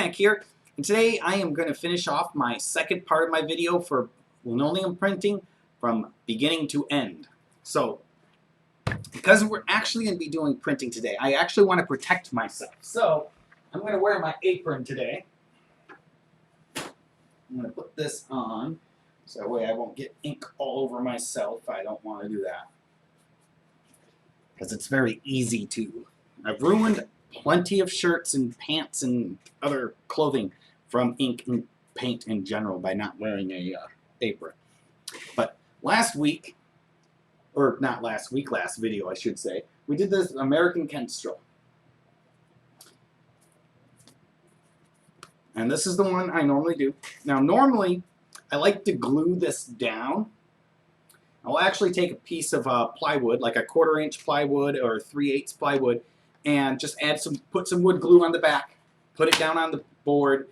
Mac here, and today I am going to finish off my second part of my video for linoleum printing from beginning to end. So, because we're actually going to be doing printing today, I actually want to protect myself. So, I'm going to wear my apron today. I'm going to put this on, so that way I won't get ink all over myself. I don't want to do that, because it's very easy to. I've ruined plenty of shirts and pants and other clothing from ink and paint in general by not wearing a apron. But last week, or not last week, last video I should say, we did this American Kestrel. And this is the one I normally do. Now normally, I like to glue this down. I'll actually take a piece of plywood, like a 1/4 inch plywood or 3/8 plywood, and just put some wood glue on the back, put it down on the board.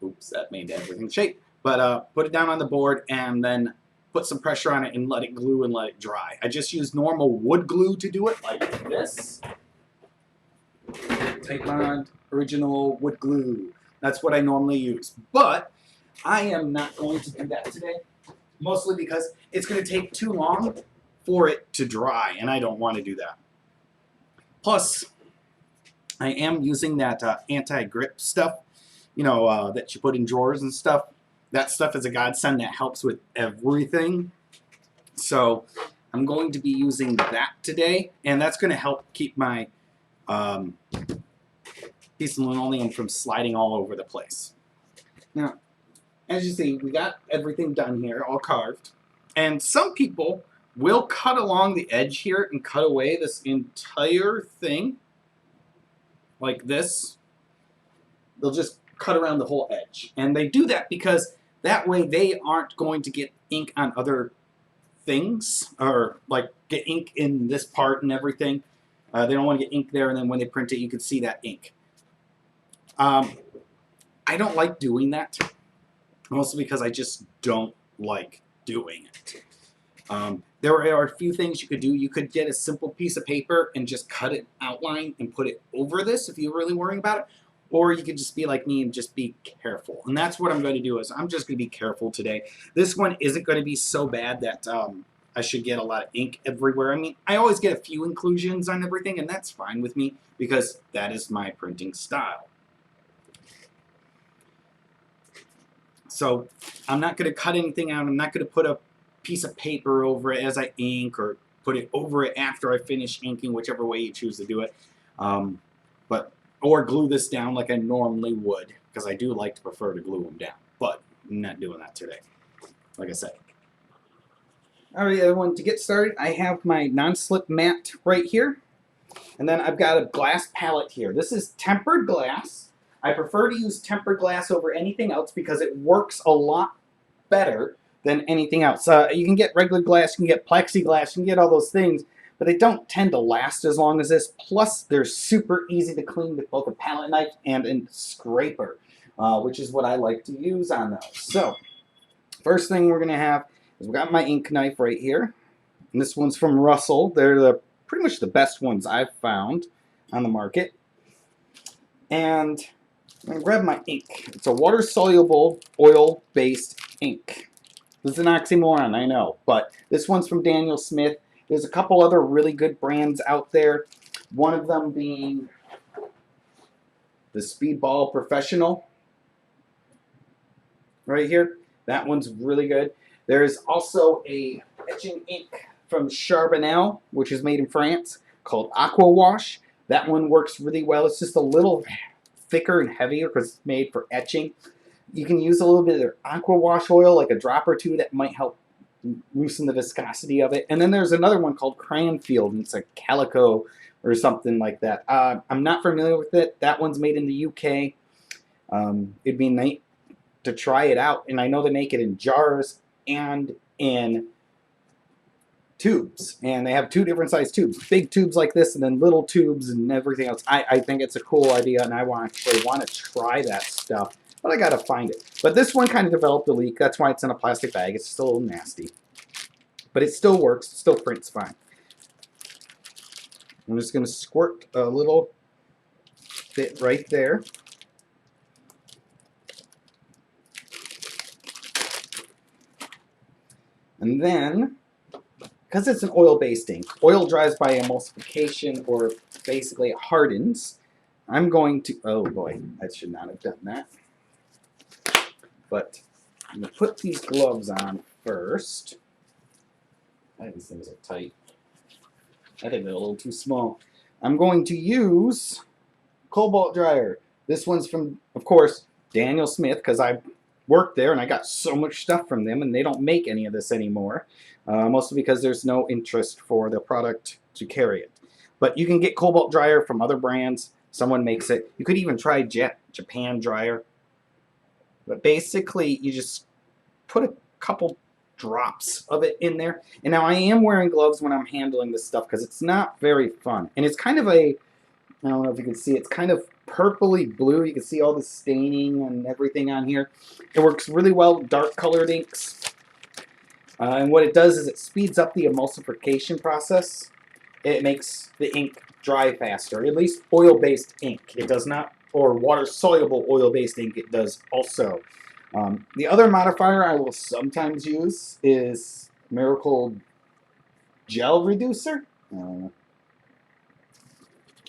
Oops, that made everything shake. But put it down on the board and then put some pressure on it and let it glue and let it dry. I just use normal wood glue to do it, like this. Titebond original wood glue. That's what I normally use. But I am not going to do that today, mostly because it's going to take too long for it to dry, and I don't want to do that. Plus, I am using that anti-grip stuff, you know, that you put in drawers and stuff. That stuff is a godsend that helps with everything. So I'm going to be using that today, and that's going to help keep my piece of linoleum from sliding all over the place. Now, as you see, we got everything done here, all carved. And some people will cut along the edge here and cut away this entire thing like this. They'll just cut around the whole edge. And they do that because that way they aren't going to get ink on other things, or like get ink in this part and everything. They don't want to get ink there, and then when they print it, you can see that ink. I don't like doing that, mostly because I just don't like doing it. There are a few things you could do. You could get a simple piece of paper and just cut an outline and put it over this if you're really worrying about it. Or you could just be like me and just be careful. And that's what I'm going to do, is I'm just going to be careful today. This one isn't going to be so bad that I should get a lot of ink everywhere. I mean, I always get a few inclusions on everything, and that's fine with me because that is my printing style. So I'm not going to cut anything out. I'm not going to put a piece of paper over it as I ink, or put it over it after I finish inking, whichever way you choose to do it. Or glue this down like I normally would, because I do like to prefer to glue them down. But I'm not doing that today, like I said. Alright, everyone, to get started, I have my non-slip mat right here. And then I've got a glass pallet here. This is tempered glass. I prefer to use tempered glass over anything else because it works a lot better than anything else. You can get regular glass, you can get plexiglass, you can get all those things, but they don't tend to last as long as this. Plus, they're super easy to clean with both a palette knife and a scraper, which is what I like to use on those. So, first thing we're going to have is we've got my ink knife right here. And this one's from Russell. They're pretty much the best ones I've found on the market. And I'm going to grab my ink. It's a water-soluble, oil-based ink. This is an oxymoron, I know, but this one's from Daniel Smith. There's a couple other really good brands out there. One of them being the Speedball Professional. Right here. That one's really good. There's also a etching ink from Charbonnel, which is made in France, called Aqua Wash. That one works really well. It's just a little thicker and heavier because it's made for etching. You can use a little bit of their Aqua Wash oil, like a drop or two, that might help loosen the viscosity of it. And then there's another one called Cranfield, and it's a calico or something like that. I'm not familiar with it. That one's made in the UK. It'd be nice to try it out, and I know they make it in jars and in tubes, and they have two different size tubes, big tubes like this and then little tubes and everything else. I think it's a cool idea, and I actually want to try that stuff, but I gotta find it. But this one kind of developed a leak. That's why it's in a plastic bag. It's still a little nasty, but it still works. It still prints fine. I'm just going to squirt a little bit right there. And then, because it's an oil-based ink, oil dries by emulsification or basically it hardens. I'm going to, oh boy, I should not have done that. But I'm going to put these gloves on first. These things are tight. I think they're a little too small. I'm going to use cobalt dryer. This one's from, of course, Daniel Smith, because I worked there and I got so much stuff from them, and they don't make any of this anymore. Mostly because there's no interest for the product to carry it. But you can get cobalt dryer from other brands. Someone makes it. You could even try Japan dryer. But basically, you just put a couple drops of it in there. And now I am wearing gloves when I'm handling this stuff because it's not very fun. And it's kind of a, I don't know if you can see, it's kind of purpley blue. You can see all the staining and everything on here. It works really well with dark colored inks. And what it does is it speeds up the emulsification process. It makes the ink dry faster, at least oil-based ink. It does not, or water-soluble oil-based ink, it does also. The other modifier I will sometimes use is Miracle Gel Reducer.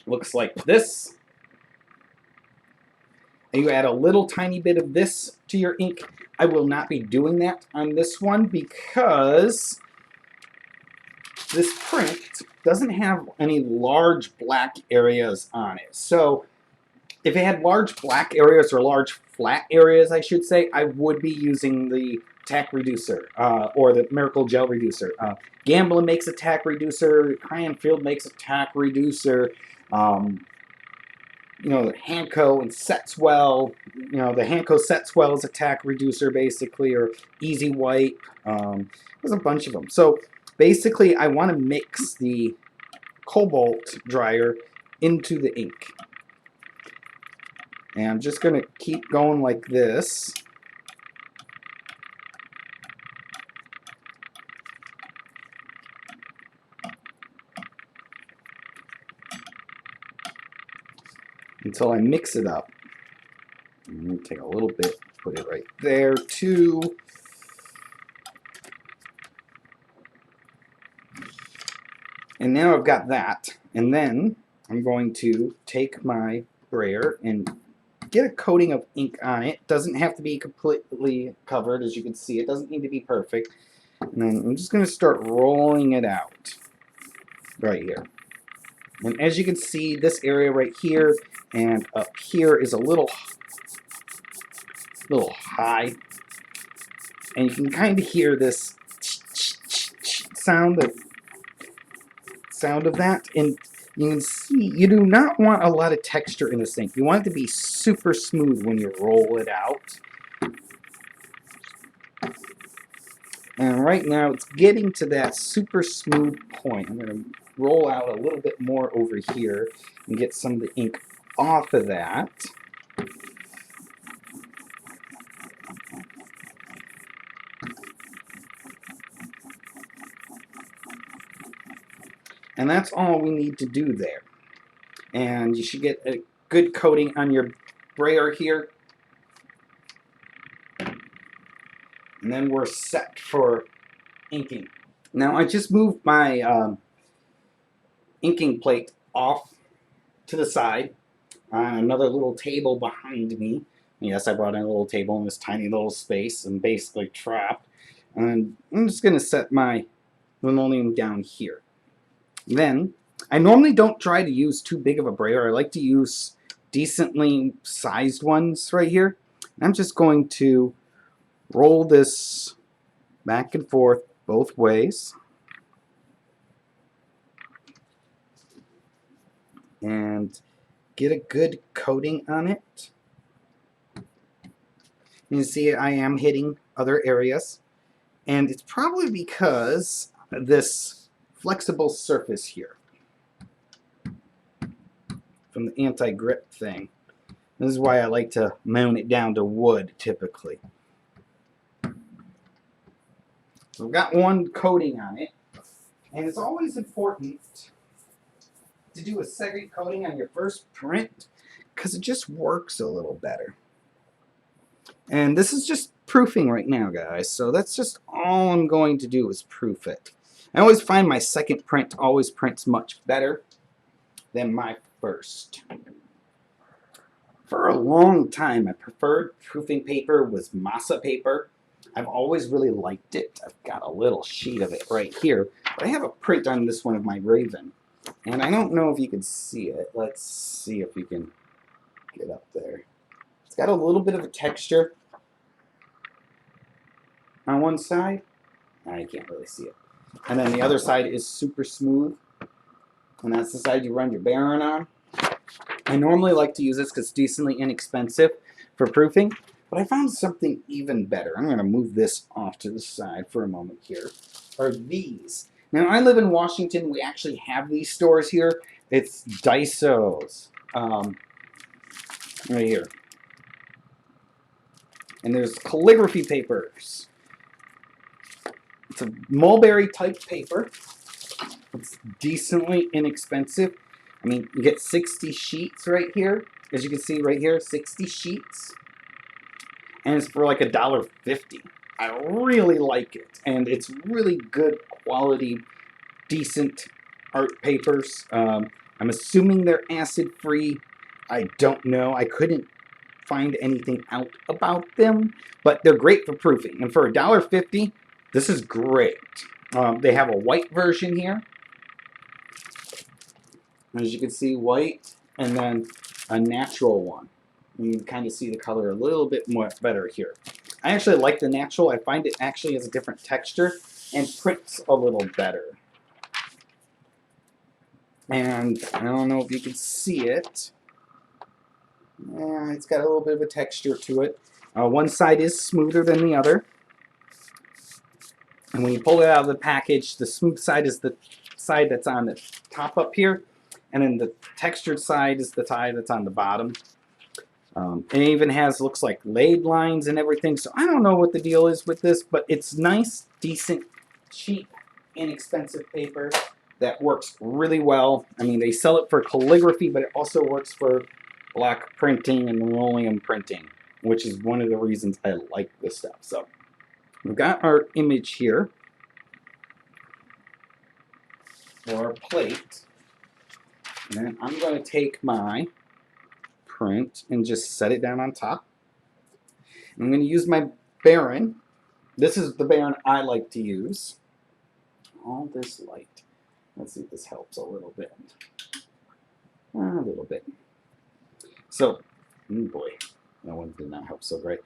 Looks like this. And you add a little tiny bit of this to your ink. I will not be doing that on this one because this print doesn't have any large black areas on it. So if it had large black areas or large flat areas, I should say, I would be using the tack reducer or the Miracle Gel Reducer. Gamblin makes a tack reducer. Crayon-Field makes a tack reducer. You know, Hanco and Setswell. You know, the Hanco Setswell is a tack reducer, basically, or Easy Wipe. There's a bunch of them. So basically, I want to mix the cobalt dryer into the ink. And I'm just going to keep going like this. Until I mix it up. I'm going to take a little bit, put it right there too. And now I've got that. And then I'm going to take my brayer and get a coating of ink on it. Doesn't have to be completely covered, as you can see. It doesn't need to be perfect. And then I'm just going to start rolling it out right here. And as you can see, this area right here and up here is a little high. And you can kind of hear this sound of that. And you can see you do not want a lot of texture in this ink. You want it to be super smooth when you roll it out. And right now it's getting to that super smooth point. I'm going to roll out a little bit more over here and get some of the ink off of that. And that's all we need to do there. And you should get a good coating on your brayer here. And then we're set for inking. Now I just moved my inking plate off to the side on another little table behind me. Yes, I brought in a little table in this tiny little space and basically trapped. And I'm just going to set my linoleum down here. Then, I normally don't try to use too big of a brayer. I like to use decently sized ones right here. I'm just going to roll this back and forth both ways. And get a good coating on it. You can see I am hitting other areas. And it's probably because of this flexible surface here from the anti-grip thing. This is why I like to mount it down to wood typically. So I've got one coating on it, and it's always important to do a second coating on your first print because it just works a little better. And this is just proofing right now, guys. So that's just all I'm going to do is proof it. I always find my second print always prints much better than my first. For a long time, my preferred proofing paper was masa paper. I've always really liked it. I've got a little sheet of it right here. But I have a print on this one of my Raven. And I don't know if you can see it. Let's see if you can get up there. It's got a little bit of a texture on one side. I can't really see it. And then the other side is super smooth. And that's the side you run your baren on. I normally like to use this because it's decently inexpensive for proofing. But I found something even better. I'm going to move this off to the side for a moment here. Are these. Now, I live in Washington. We actually have these stores here. It's Daiso's. Right here. And there's calligraphy papers. It's a mulberry type paper. It's decently inexpensive. I mean, you get 60 sheets right here. As you can see right here, 60 sheets. And it's for like $1.50. I really like it. And it's really good quality, decent art papers. I'm assuming they're acid-free. I don't know. I couldn't find anything out about them. But they're great for proofing. And for $1.50, this is great. They have a white version here. As you can see, white, and then a natural one. You can kind of see the color a little bit more better here. I actually like the natural. I find it actually has a different texture and prints a little better. And I don't know if you can see it. Yeah, it's got a little bit of a texture to it. One side is smoother than the other. And when you pull it out of the package, the smooth side is the side that's on the top up here. And then the textured side is the side that's on the bottom. It even has, looks like, laid lines and everything. So I don't know what the deal is with this, but it's nice, decent, cheap, inexpensive paper that works really well. I mean, they sell it for calligraphy, but it also works for block printing and linoleum printing, which is one of the reasons I like this stuff. So we've got our image here, or our plate. And then I'm going to take my print and just set it down on top. I'm going to use my baren. This is the baren I like to use. All this light. Let's see if this helps a little bit. A little bit. So, oh boy, that one did not help so great.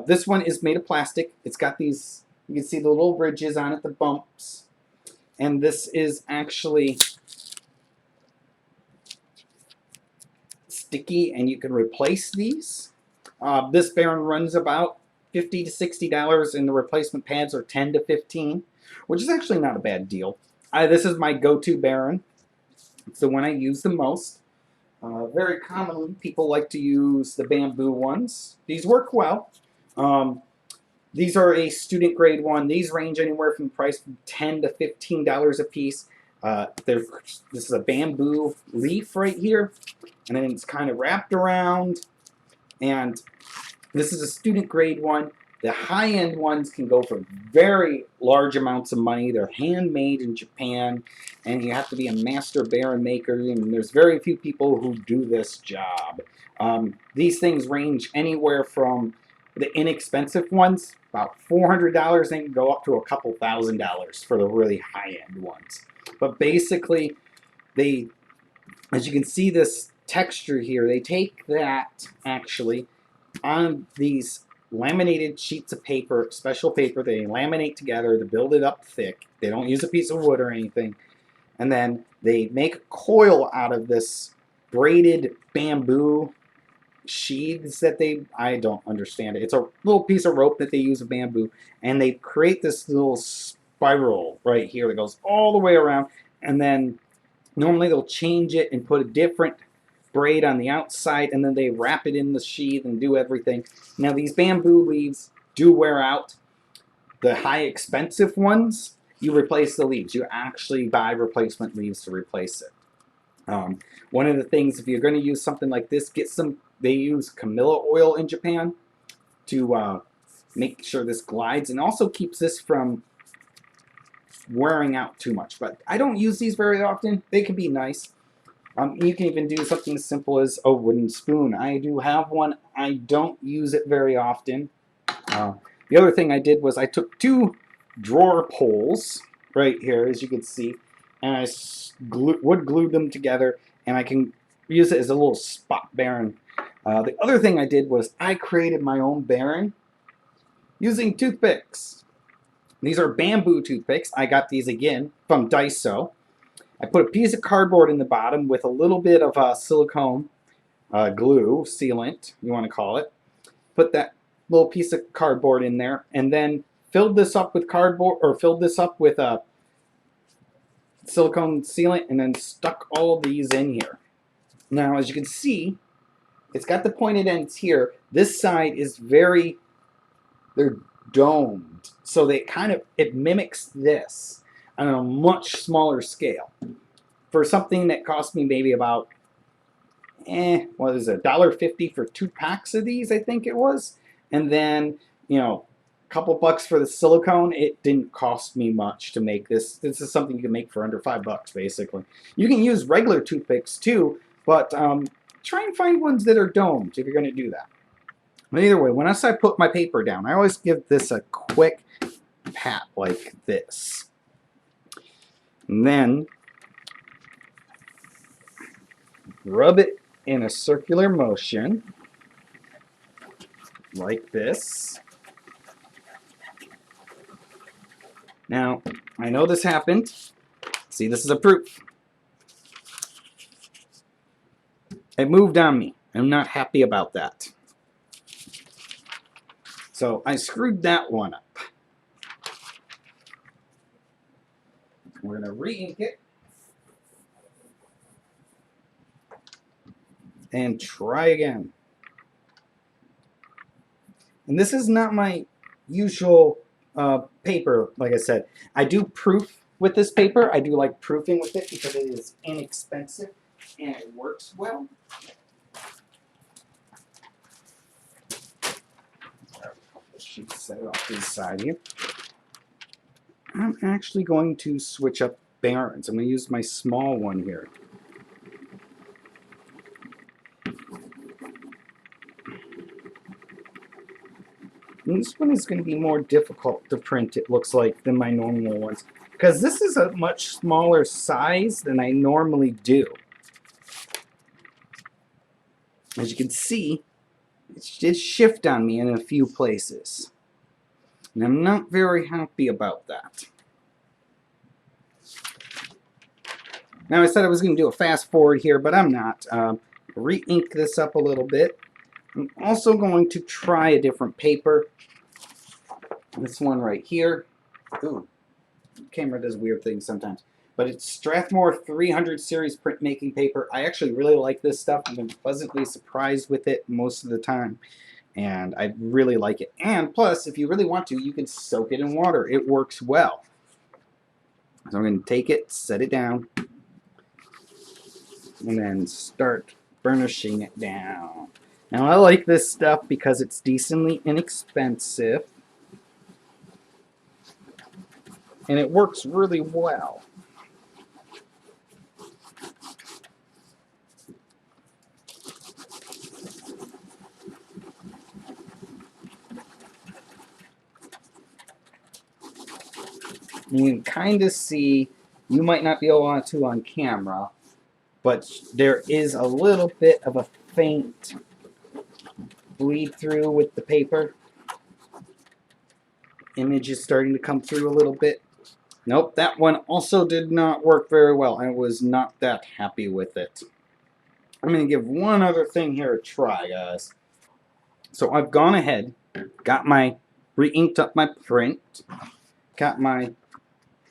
This one is made of plastic. It's got these, you can see the little ridges on it, the bumps. And this is actually sticky, and you can replace these. This baren runs about $50 to $60, and the replacement pads are $10 to $15, which is actually not a bad deal. This is my go-to baren. It's the one I use the most. Very commonly, people like to use the bamboo ones. These work well. These are a student grade one. These range anywhere from the price from $10 to $15 a piece. This is a bamboo leaf right here, and then it's kind of wrapped around, and this is a student grade one. The high-end ones can go for very large amounts of money. They're handmade in Japan, and you have to be a master baren maker, and there's very few people who do this job. These things range anywhere from the inexpensive ones, about $400, they can go up to a couple $1,000 for the really high-end ones. But basically, as you can see this texture here, they take that actually on these laminated sheets of paper, special paper, they laminate together to build it up thick. They don't use a piece of wood or anything. And then they make a coil out of this braided bamboo sheaths that I don't understand it. It's a little piece of rope that they use of bamboo, and they create this little spiral right here that goes all the way around, and then normally they'll change it and put a different braid on the outside, and then they wrap it in the sheath and do everything. Now these bamboo leaves do wear out. The high expensive ones, you replace the leaves. You actually buy replacement leaves to replace it. One of the things, if you're going to use something like this, get some, they use Camilla oil in Japan to make sure this glides and also keeps this from wearing out too much. But I don't use these very often. They can be nice. You can even do something as simple as a wooden spoon. I do have one. I don't use it very often. The other thing I did was I took 2 drawer pulls right here, as you can see, and I wood glued them together, and I can use it as a little spot baren. The other thing I did was I created my own baren using toothpicks. These are bamboo toothpicks. I got these again from Daiso. I put a piece of cardboard in the bottom with a little bit of silicone glue, sealant, you want to call it. Put that little piece of cardboard in there, and then filled this up with cardboard, or filled this up with a silicone sealant, and then stuck all of these in here. Now, as you can see, it's got the pointed ends here. This side is they're domed, so it mimics this on a much smaller scale. For something that cost me maybe about, what is it, $1.50 for 2 packs of these, I think it was. And then, a couple bucks for the silicone. It didn't cost me much to make this. This is something you can make for under $5, basically. You can use regular toothpicks too, but try and find ones that are domed if you're going to do that. But either way, once I put my paper down, I always give this a quick pat like this. And then rub it in a circular motion like this. Now, I know this happened. See, this is a proof. It moved on me. I'm not happy about that. So I screwed that one up. We're going to re-ink it and try again. And this is not my usual paper, like I said. I do proof with this paper. I do like proofing with it because it is inexpensive and it works well. Set it off to the side here. I'm actually going to switch up barens. I'm going to use my small one here. And this one is going to be more difficult to print, it looks like, than my normal ones, because this is a much smaller size than I normally do. As you can see, it did shift on me in a few places. And I'm not very happy about that. Now, I said I was going to do a fast forward here, but I'm not. Re-ink this up a little bit. I'm also going to try a different paper. This one right here. Ooh, the camera does weird things sometimes. But it's Strathmore 300 series printmaking paper. I actually really like this stuff. I've been pleasantly surprised with it most of the time. And I really like it. And plus, if you really want to, you can soak it in water. It works well. So I'm going to take it, set it down, and then start burnishing it down. Now, I like this stuff because it's decently inexpensive. And it works really well. You can kind of see, you might not be able to on camera, but there is a little bit of a faint bleed through with the paper. Image is starting to come through a little bit. Nope, that one also did not work very well. I was not that happy with it. I'm going to give one other thing here a try, guys. So I've gone ahead, got my, re-inked up my print, got my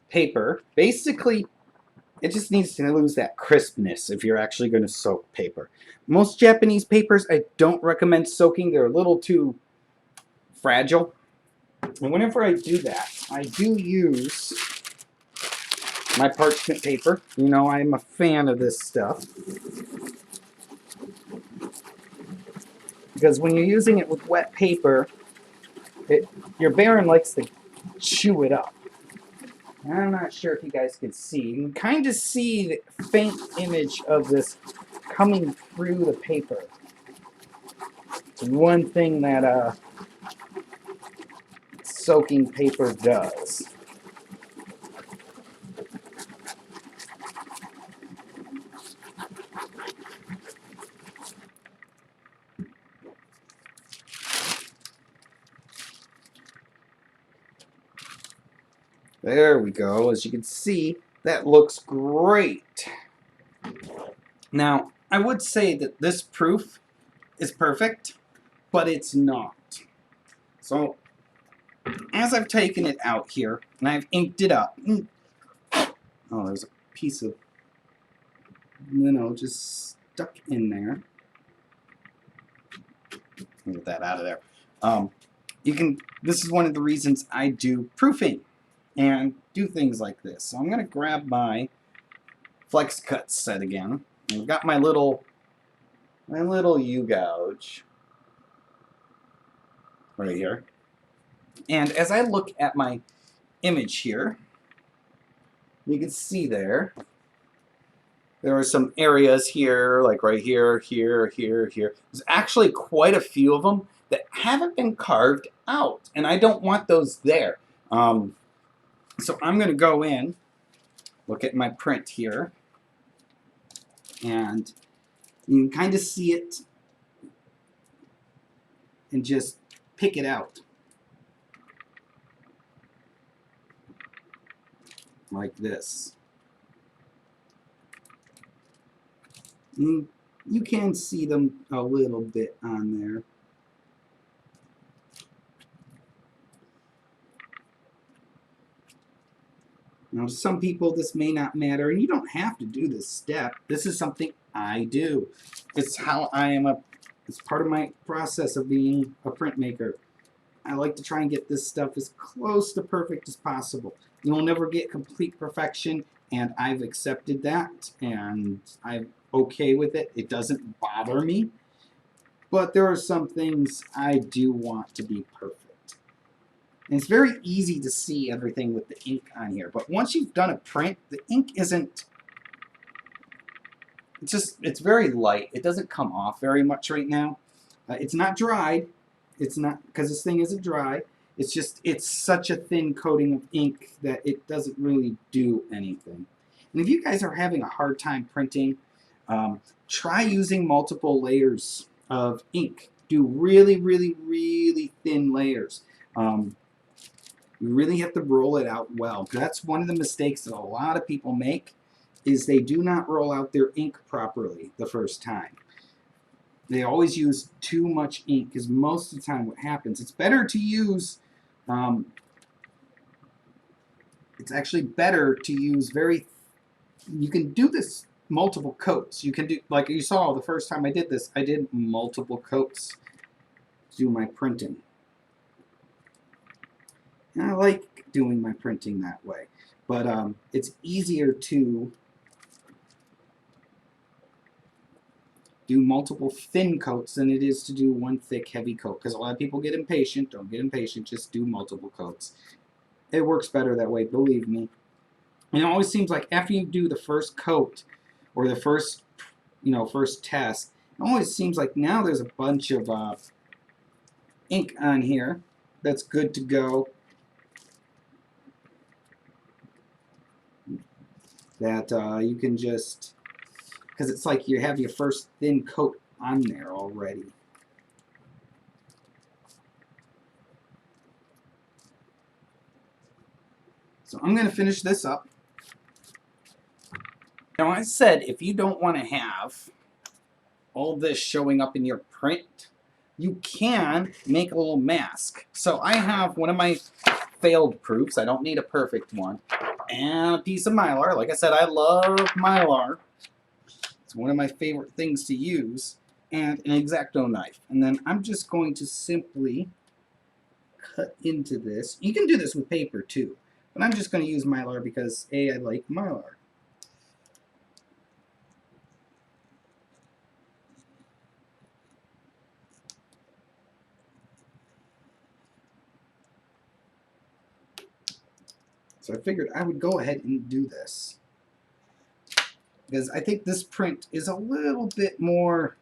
paper. Basically, it just needs to lose that crispness if you're actually going to soak paper. Most Japanese papers I don't recommend soaking. They're a little too fragile. And whenever I do that, I do use my parchment paper. You know, I'm a fan of this stuff. Because when you're using it with wet paper, Your baren likes to chew it up. I'm not sure if you guys can see. You can kind of see the faint image of this coming through the paper. It's one thing that soaking paper does. There we go. As you can see, that looks great. Now, I would say that this proof is perfect, but it's not. So, as I've taken it out here, and I've inked it up. Oh, there's a piece of, just stuck in there. Get that out of there. This is one of the reasons I do proofing and do things like this. So I'm going to grab my flex cut set again. I've got my little U-gouge right here. And as I look at my image here, you can see there are some areas here, like right here, here. There's actually quite a few of them that haven't been carved out, and I don't want those there. So I'm going to go in, look at my print here, and you can kind of see it and just pick it out. Like this. You can see them a little bit on there. Now, to some people, this may not matter, and you don't have to do this step. This is something I do. It's how it's part of my process of being a printmaker. I like to try and get this stuff as close to perfect as possible. You'll never get complete perfection, and I've accepted that, and I'm okay with it. It doesn't bother me, but there are some things I do want to be perfect. And it's very easy to see everything with the ink on here, but once you've done a print, the ink isn't, it's very light. It doesn't come off very much right now. It's not dried. It's not, because this thing isn't dry. It's just, it's such a thin coating of ink that it doesn't really do anything. And if you guys are having a hard time printing, try using multiple layers of ink. Do really, really, really thin layers. You really have to roll it out well. That's one of the mistakes that a lot of people make, is they do not roll out their ink properly the first time. They always use too much ink, because most of the time what happens, it's better to use, it's actually better to use you can do this multiple coats. You can do, like you saw the first time I did this, I did multiple coats to do my printing. And I like doing my printing that way. But it's easier to do multiple thin coats than it is to do one thick, heavy coat. Because a lot of people get impatient. Don't get impatient. Just do multiple coats. It works better that way, believe me. And it always seems like after you do the first coat or the first test, it always seems like now there's a bunch of ink on here that's good to go. That you can just, because it's like you have your first thin coat on there already. So I'm going to finish this up. Now, I said if you don't want to have all this showing up in your print, you can make a little mask. So I have one of my failed proofs. I don't need a perfect one. And a piece of Mylar. Like I said, I love Mylar. It's one of my favorite things to use. And an X-Acto knife. And then I'm just going to simply cut into this. You can do this with paper too. But I'm just going to use Mylar because, A, I like Mylar. So I figured I would go ahead and do this. Because I think this print is a little bit more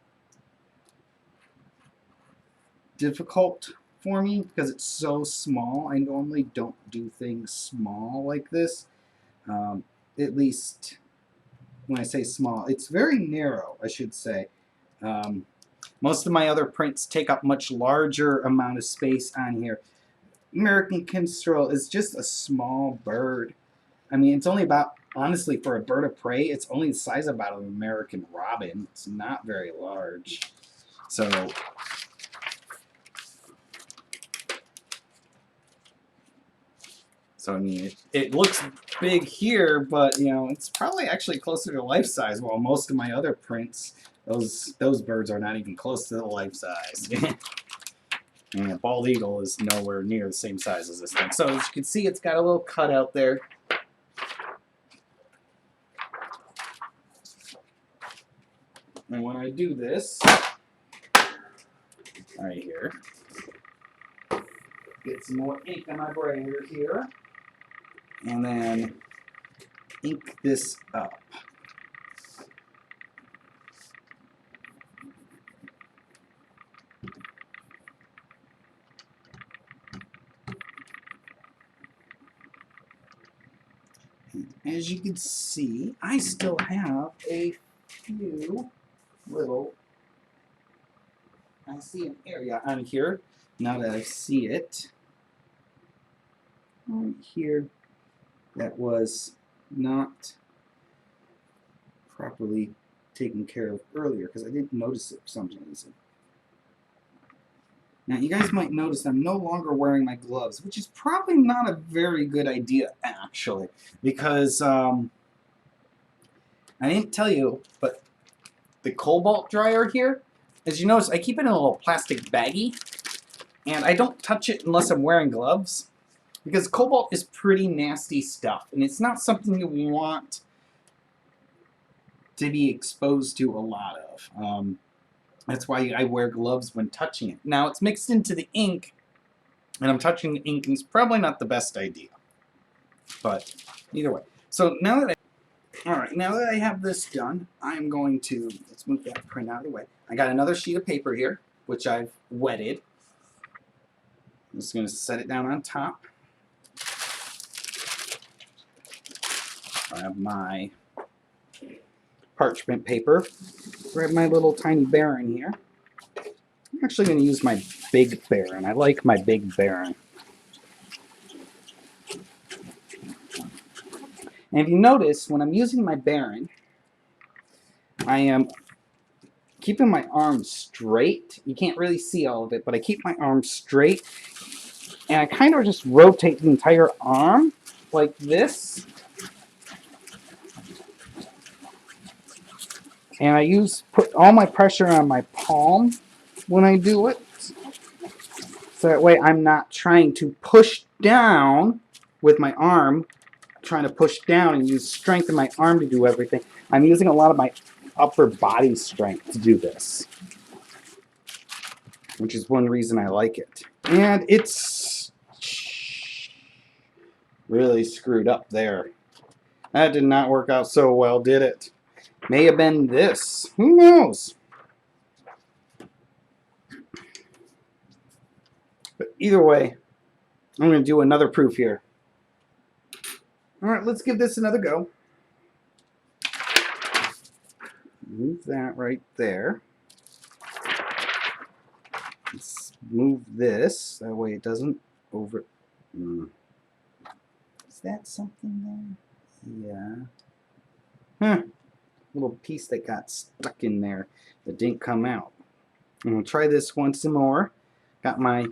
difficult for me because it's so small. I normally don't do things small like this. At least when I say small, it's very narrow, I should say. Most of my other prints take up much larger amount of space on here. American Minstrel is just a small bird. I mean, it's only about, honestly, for a bird of prey, it's only the size of about an American robin. It's not very large. So I mean, it looks big here, but, you know, it's probably actually closer to life size, while most of my other prints, those birds are not even close to the life size. And a bald eagle is nowhere near the same size as this thing. So as you can see, it's got a little cut out there. And when I do this, right here, get some more ink on my brayer here, and then ink this up. As you can see, I still have a few little, I see an area on here, now that I see it, right here, that was not properly taken care of earlier because I didn't notice it for some reason. Now you guys might notice I'm no longer wearing my gloves, which is probably not a very good idea actually, because I didn't tell you, but the cobalt dryer here, as you notice, I keep it in a little plastic baggie, and I don't touch it unless I'm wearing gloves, because cobalt is pretty nasty stuff, and it's not something that we want to be exposed to a lot of. That's why I wear gloves when touching it. Now, it's mixed into the ink, and I'm touching the ink, and it's probably not the best idea. But either way. So now that now that I have this done, I'm going to, let's move that print out of the way. I got another sheet of paper here, which I've wetted. I'm just going to set it down on top. Grab my parchment paper. Grab my little tiny baren here. I'm actually going to use my big baren. I like my big baren. And if you notice, when I'm using my baren, I am keeping my arm straight. You can't really see all of it, but I keep my arm straight. And I kind of just rotate the entire arm like this. And I put all my pressure on my palm when I do it. So that way I'm not trying to push down with my arm, trying to push down and use strength in my arm to do everything. I'm using a lot of my upper body strength to do this, which is one reason I like it. And it's really screwed up there. That did not work out so well, did it? May have been this. Who knows? But either way, I'm going to do another proof here. All right, let's give this another go. Move that right there. Let's move this. That way it doesn't over... Is that something there? Yeah. Huh. Little piece that got stuck in there that didn't come out. I'm going to try this once more. Got my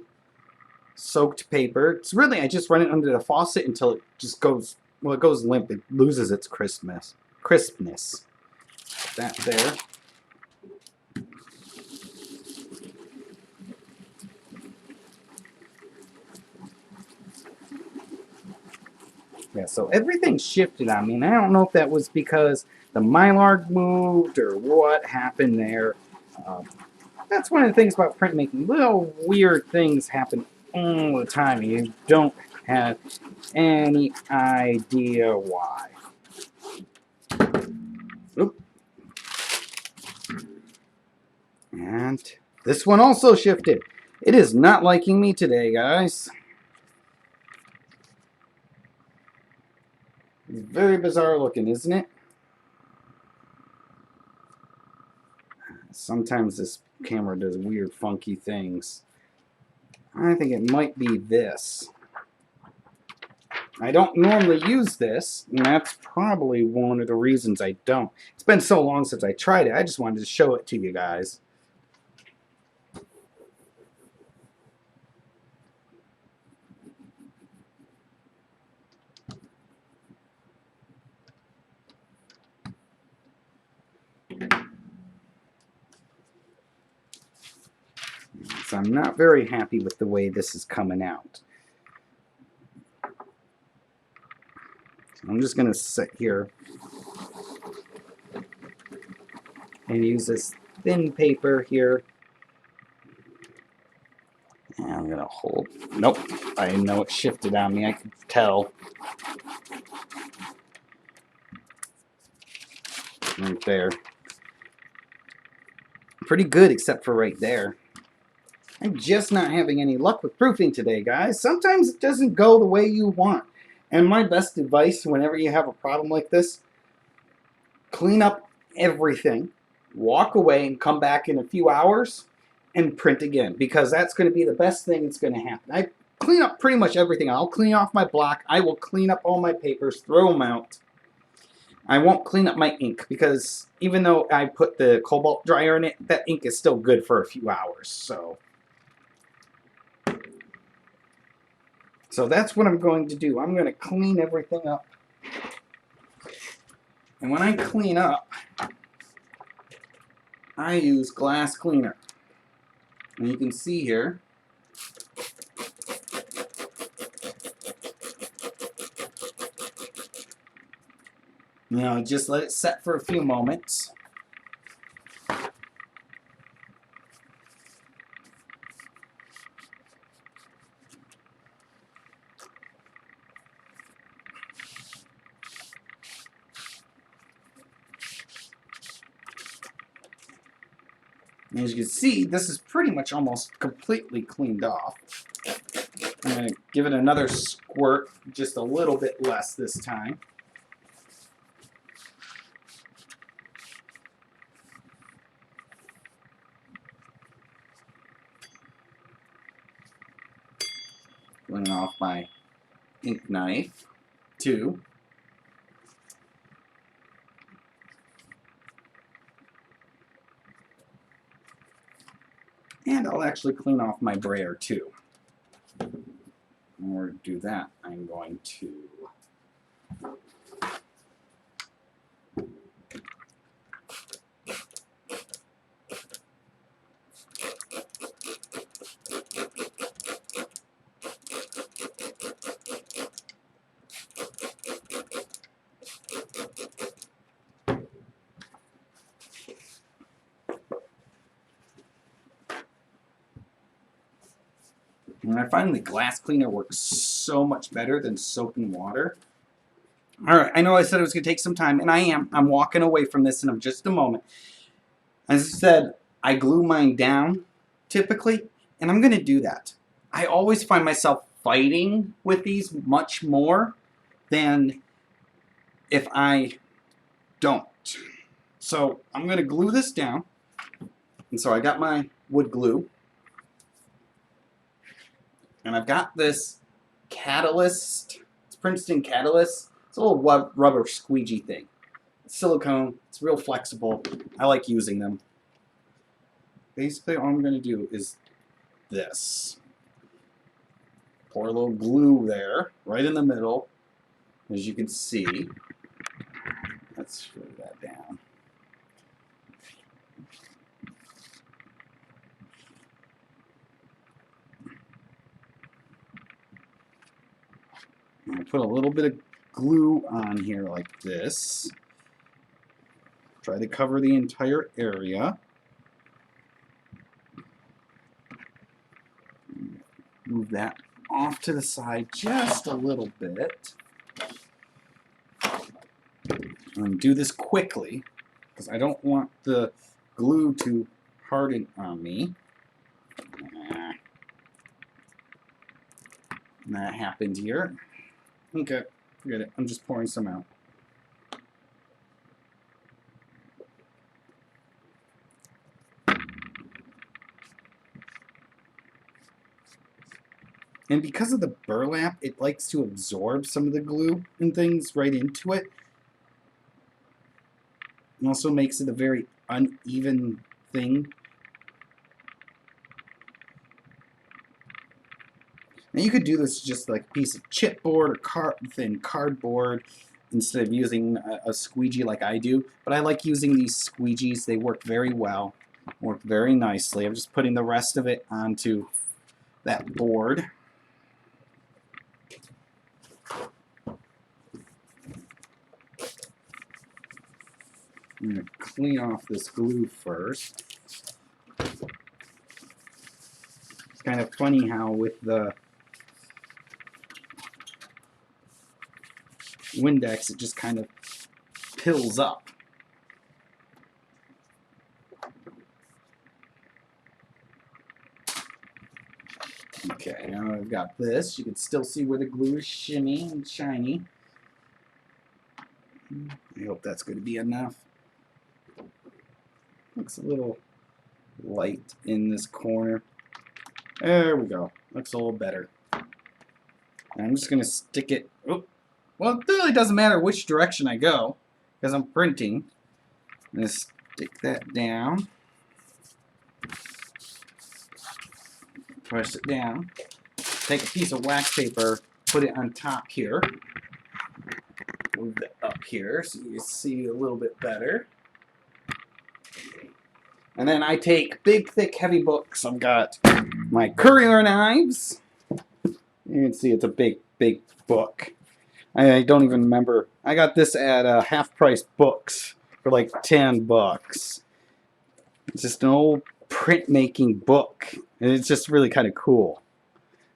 soaked paper. It's really, I just run it under the faucet until it just goes, well, it goes limp. It loses its crispness. That there. Yeah, so everything shifted on me, and I don't know if that was because the Mylar moved or what happened there. That's one of the things about printmaking. Little weird things happen all the time. You don't have any idea why. Oop. And this one also shifted. It is not liking me today, guys. It's very bizarre looking, isn't it? Sometimes this camera does weird, funky things. I think it might be this. I don't normally use this, and that's probably one of the reasons I don't. It's been so long since I tried it, I just wanted to show it to you guys. So I'm not very happy with the way this is coming out. I'm just going to sit here and use this thin paper here. And I'm going to hold. Nope. I know it shifted on me. I could tell. Right there. Pretty good except for right there. I'm just not having any luck with proofing today, guys. Sometimes it doesn't go the way you want. And my best advice whenever you have a problem like this, clean up everything, walk away and come back in a few hours and print again, because that's going to be the best thing that's going to happen. I clean up pretty much everything. I'll clean off my block. I will clean up all my papers, throw them out. I won't clean up my ink because even though I put the cobalt dryer in it, that ink is still good for a few hours. So that's what I'm going to do. I'm going to clean everything up. And when I clean up, I use glass cleaner. And you can see here, just let it set for a few moments. And as you can see, this is pretty much almost completely cleaned off. I'm going to give it another squirt, just a little bit less this time. Cleaning off my ink knife, too. And I'll actually clean off my brayer, too. In order to do that, I'm going to and I find the glass cleaner works so much better than soap and water. Alright, I know I said it was going to take some time, and I am. I'm walking away from this in just a moment. As I said, I glue mine down, typically, and I'm going to do that. I always find myself fighting with these much more than if I don't. So I'm going to glue this down. And so I got my wood glue. And I've got this catalyst. It's Princeton Catalyst. It's a little rubber squeegee thing. It's silicone. It's real flexible. I like using them. Basically, all I'm going to do is this. Pour a little glue there, right in the middle. As you can see. Let's screw that down. I'm going to put a little bit of glue on here like this. Try to cover the entire area. Move that off to the side just a little bit. And do this quickly, because I don't want the glue to harden on me. And that happened here. Okay, forget it. I'm just pouring some out. And because of the burlap, it likes to absorb some of the glue and things right into it. It also makes it a very uneven thing. Now you could do this just like a piece of chipboard or thin cardboard instead of using a squeegee like I do. But I like using these squeegees. They work very well, work very nicely. I'm just putting the rest of it onto that board. I'm going to clean off this glue first. It's kind of funny how with the Windex it just kind of pills up. Okay, now I've got this. You can still see where the glue is shimmy and shiny. I hope that's going to be enough. Looks a little light in this corner. There we go. Looks a little better. And I'm just going to stick it. Oh, well, it really doesn't matter which direction I go because I'm printing. I'm going to stick that down. Push it down. Take a piece of wax paper, put it on top here. Move it up here so you can see a little bit better. And then I take big, thick, heavy books. I've got my courier knives. You can see it's a big, big book. I don't even remember. I got this at half-price books for like $10. It's just an old printmaking book. And it's just really kind of cool.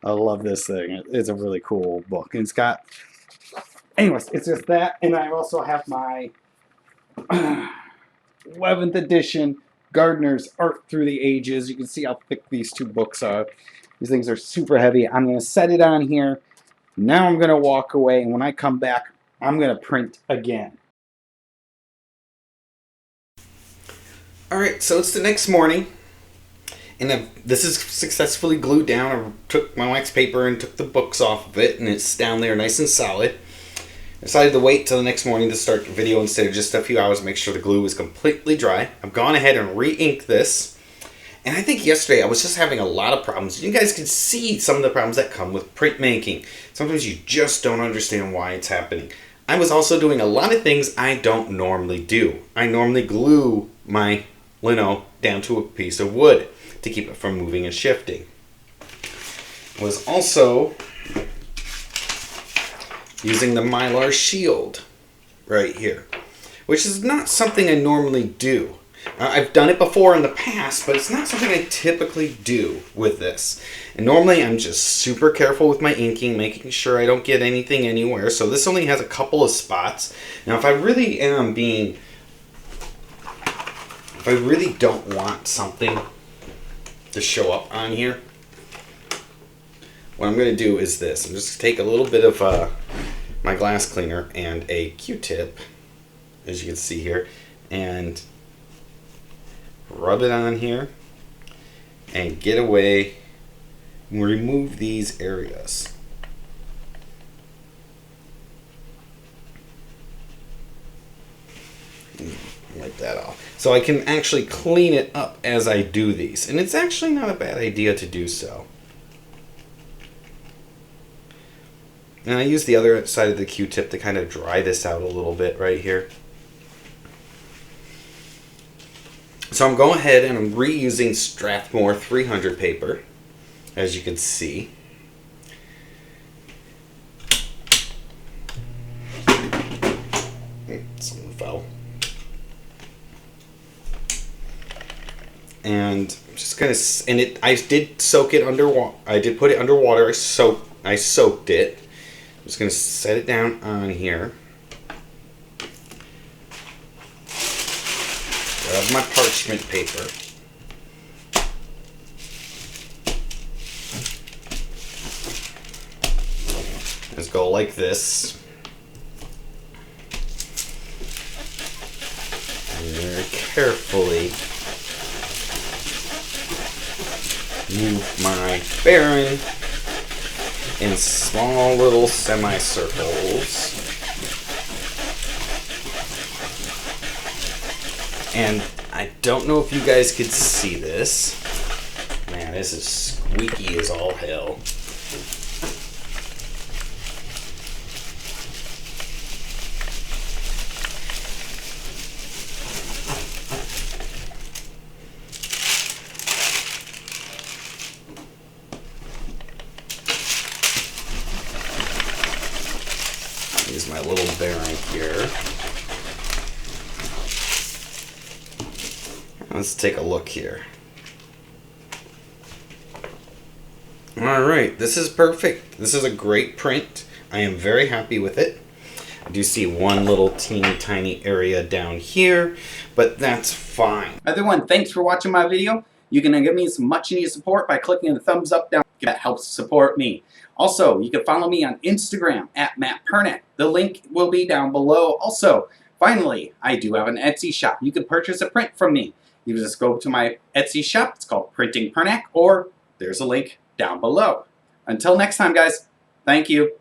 I love this thing. It's a really cool book. And it's got... Anyways, it's just that. And I also have my 11th edition Gardener's Art Through the Ages. You can see how thick these two books are. These things are super heavy. I'm going to set it on here. Now I'm going to walk away, and when I come back, I'm going to print again. Alright, so it's the next morning, and this is successfully glued down. I took my wax paper and took the books off of it, and it's down there nice and solid. I decided to wait till the next morning to start the video instead of just a few hours to make sure the glue was completely dry. I've gone ahead and re-inked this. And I think yesterday I was just having a lot of problems. You guys can see some of the problems that come with printmaking. Sometimes you just don't understand why it's happening. I was also doing a lot of things I don't normally do. I normally glue my lino down to a piece of wood to keep it from moving and shifting. I was also using the Mylar shield right here, which is not something I normally do. I've done it before in the past, but it's not something I typically do with this. And normally I'm just super careful with my inking, making sure I don't get anything anywhere. So this only has a couple of spots. Now if I really don't want something to show up on here, what I'm going to do is this. I'm just going to take a little bit of my glass cleaner and a Q-tip, as you can see here, and rub it on here and get away and remove these areas. Wipe that off. So I can actually clean it up as I do these. And it's actually not a bad idea to do so. And I use the other side of the Q-tip to kind of dry this out a little bit right here. So I'm going ahead and I'm reusing Strathmore 300 paper, as you can see. Something fell. And I'm just gonna, and I did soak it underwater. I did put it underwater. I soaked it. I'm just gonna set it down on here. Grab my parchment paper. Just go like this. And very carefully move my baren in small little semicircles. And I don't know if you guys could see this. Man, this is squeaky as all hell. Use my little baren here. Let's take a look here. Alright, this is perfect. This is a great print. I am very happy with it. I do see one little teeny tiny area down here, but that's fine. Everyone, thanks for watching my video. You can give me some much needed support by clicking the thumbs up down. That helps support me. Also, you can follow me on Instagram at Matt Pernak. The link will be down below. Also, finally, I do have an Etsy shop. You can purchase a print from me. You can just go to my Etsy shop. It's called Printing Pernak, or there's a link down below. Until next time, guys, thank you.